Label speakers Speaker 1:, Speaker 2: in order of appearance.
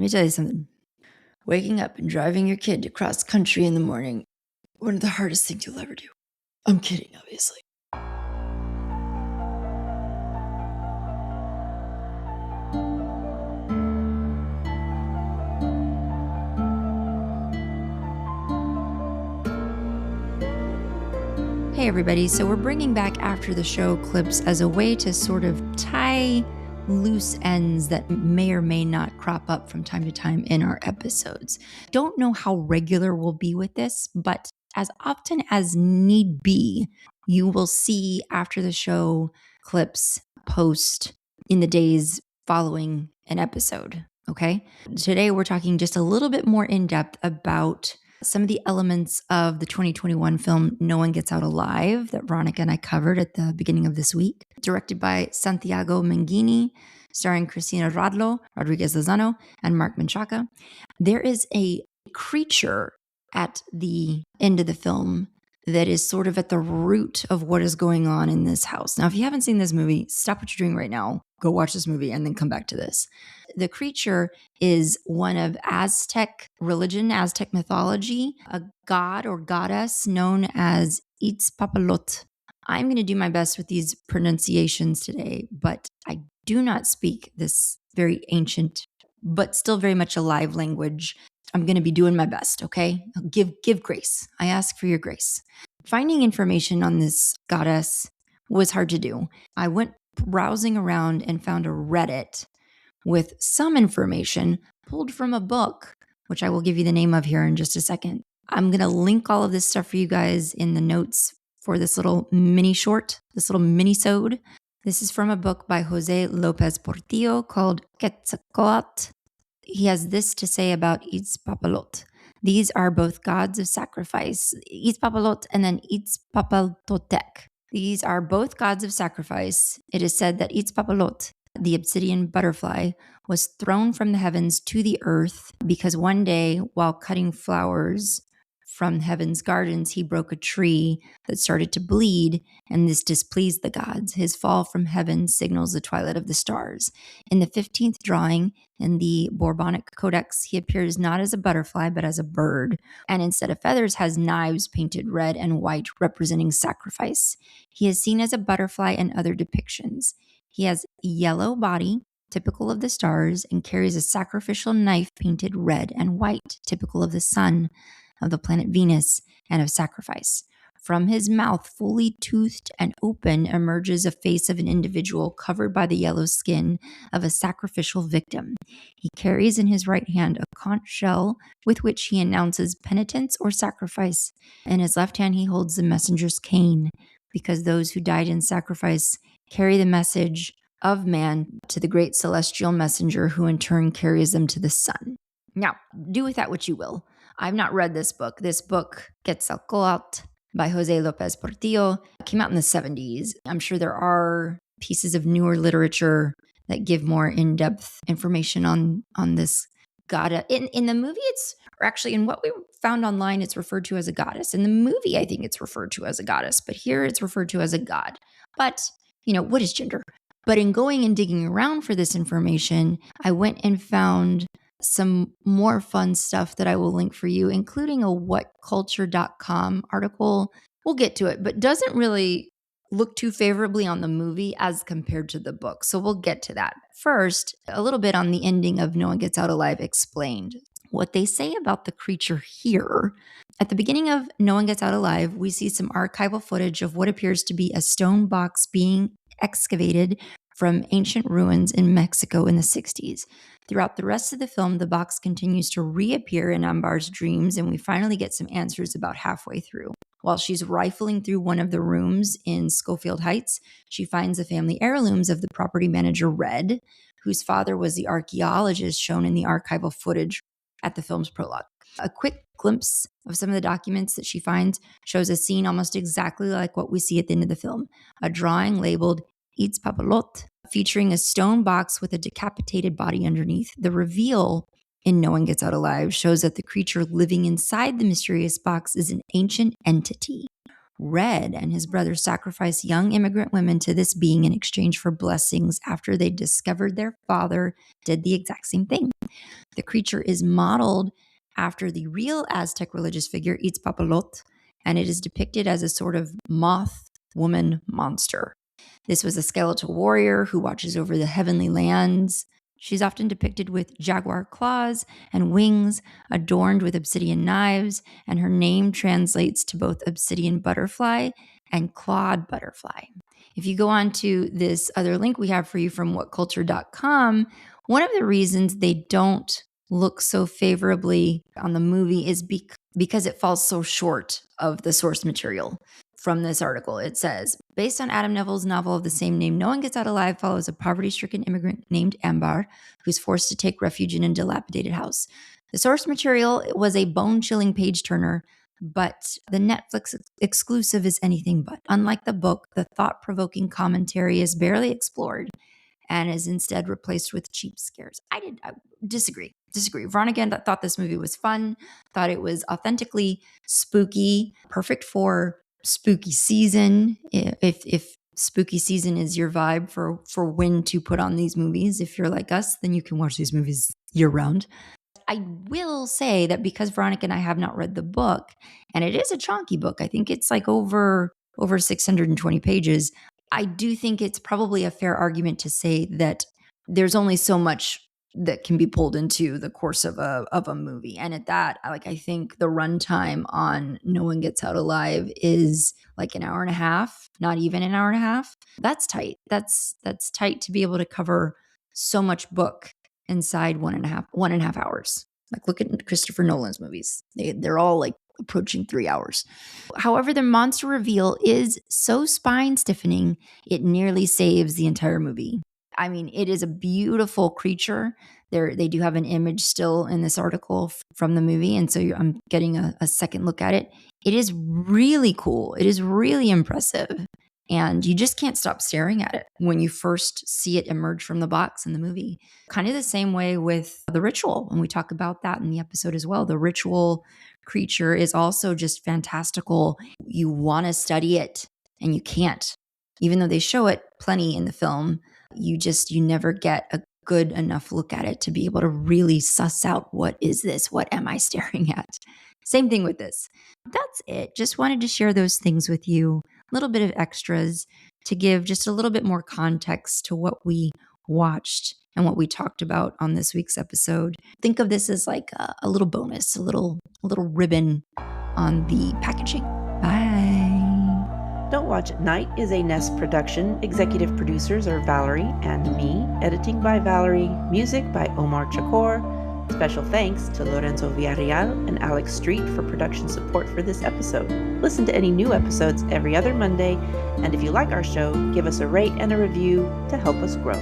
Speaker 1: Let me tell you something. Waking up and driving your kid to cross country in the morning, one of the hardest things you'll ever do. I'm kidding, obviously. Hey everybody, so we're bringing back after the show clips as a way to sort of tie loose ends that may or may not crop up from time to time in our episodes. Don't know how regular we'll be with this, but as often as need be, you will see after the show clips post in the days following an episode, okay? Today we're talking just a little bit more in depth about some of the elements of the 2021 film No One Gets Out Alive that Veronica and I covered at the beginning of this week, directed by Santiago Mengini, starring Cristina Radlo, Rodriguez Lozano, and Mark Menchaca. There is a creature at the end of the film that is sort of at the root of what is going on in this house. Now, if you haven't seen this movie, stop what you're doing right now, go watch this movie, and then come back to this. The creature is one of Aztec religion, Aztec mythology, a god or goddess known as Itzpapalotl. I'm going to do my best with these pronunciations today, but I do not speak this very ancient, but still very much alive language. I'm going to be doing my best, okay? Give grace. I ask for your grace. Finding information on this goddess was hard to do. I went browsing around and found a Reddit with some information pulled from a book, which I will give you the name of here in just a second. I'm going to link all of this stuff for you guys in the notes for this little mini short, this little mini-sode. This is from a book by Jose Lopez Portillo called Quetzalcoatl. He has this to say about Itzpapalotl. These are both gods of sacrifice, Itzpapalotl and then Itzpapaltotec. These are both gods of sacrifice. It is said that Itzpapalotl, the obsidian butterfly, was thrown from the heavens to the earth because one day, while cutting flowers from heaven's gardens, he broke a tree that started to bleed, and this displeased the gods. His fall from heaven signals the twilight of the stars. In the 15th drawing in the Bourbonic Codex, he appears not as a butterfly, but as a bird, and instead of feathers has knives painted red and white representing sacrifice. He is seen as a butterfly in other depictions. He has a yellow body, typical of the stars, and carries a sacrificial knife painted red and white, typical of the sun, of the planet Venus, and of sacrifice. From his mouth, fully toothed and open, emerges a face of an individual covered by the yellow skin of a sacrificial victim. He carries in his right hand a conch shell with which he announces penitence or sacrifice. In his left hand, he holds the messenger's cane, because those who died in sacrifice carry the message of man to the great celestial messenger, who in turn carries them to the sun. Now, do with that what you will. I've not read this book. This book, Quetzalcoatl by Jose Lopez Portillo, came out in the 70s. I'm sure there are pieces of newer literature that give more in-depth information on this goddess. In the movie, or actually in what we found online, it's referred to as a goddess. In the movie, I think it's referred to as a goddess, but here it's referred to as a god. But, what is gender? But in going and digging around for this information, I went and found some more fun stuff that I will link for you, including a whatculture.com article. We'll get to it, but doesn't really look too favorably on the movie as compared to the book. So we'll get to that. First, a little bit on the ending of No One Gets Out Alive explained. What they say about the creature here. At the beginning of No One Gets Out Alive, we see some archival footage of what appears to be a stone box being excavated from ancient ruins in Mexico in the 60s. Throughout the rest of the film, the box continues to reappear in Ambar's dreams, and we finally get some answers about halfway through. While she's rifling through one of the rooms in Schofield Heights, she finds the family heirlooms of the property manager, Red, whose father was the archaeologist shown in the archival footage at the film's prologue. A quick glimpse of some of the documents that she finds shows a scene almost exactly like what we see at the end of the film, a drawing labeled Itzpapalotl, featuring a stone box with a decapitated body underneath. The reveal in No One Gets Out Alive shows that the creature living inside the mysterious box is an ancient entity. Red and his brother sacrifice young immigrant women to this being in exchange for blessings after they discovered their father did the exact same thing. The creature is modeled after the real Aztec religious figure Itzpapalotl, and it is depicted as a sort of moth woman monster. This was a skeletal warrior who watches over the heavenly lands. She's often depicted with jaguar claws and wings, adorned with obsidian knives, and her name translates to both obsidian butterfly and clawed butterfly. If you go on to this other link we have for you from whatculture.com, one of the reasons they don't look so favorably on the movie is because it falls so short of the source material. From this article, it says, based on Adam Neville's novel of the same name, No One Gets Out Alive follows a poverty-stricken immigrant named Ambar, who's forced to take refuge in a dilapidated house. The source material was a bone-chilling page-turner, but the Netflix exclusive is anything but. Unlike the book, the thought-provoking commentary is barely explored and is instead replaced with cheap scares. I disagree. Veronica thought this movie was fun, thought it was authentically spooky, perfect for spooky season. If spooky season is your vibe for when to put on these movies, if you're like us, then you can watch these movies year round. I will say that because Veronica and I have not read the book, and it is a chunky book, I think it's like over 620 pages, I do think it's probably a fair argument to say that there's only so much that can be pulled into the course of a movie. And at that, I think the runtime on No One Gets Out Alive is like an hour and a half, not even an hour and a half. That's tight. That's tight to be able to cover so much book inside 1.5 hours. Like look at Christopher Nolan's movies. They're all like approaching 3 hours. However, the monster reveal is so spine stiffening, it nearly saves the entire movie. I mean, it is a beautiful creature. They do have an image still in this article from the movie, and so I'm getting a second look at it. It is really cool. It is really impressive, and you just can't stop staring at it when you first see it emerge from the box in the movie. Kind of the same way with the ritual, and we talk about that in the episode as well. The ritual creature is also just fantastical. You want to study it, and you can't. Even though they show it plenty in the film, you never get a good enough look at it to be able to really suss out, what is this? What am I staring at? Same thing with this. That's it. Just wanted to share those things with you. A little bit of extras to give just a little bit more context to what we watched and what we talked about on this week's episode. Think of this as like a little bonus, a little ribbon on the packaging. Bye.
Speaker 2: Don't Watch at Night is a Nest production. Executive producers are Valerie and me. Editing by Valerie. Music by Omar Chakor. Special thanks to Lorenzo Villarreal and Alex Street for production support for this episode. Listen to any new episodes every other Monday, and if you like our show, give us a rate and a review to help us grow.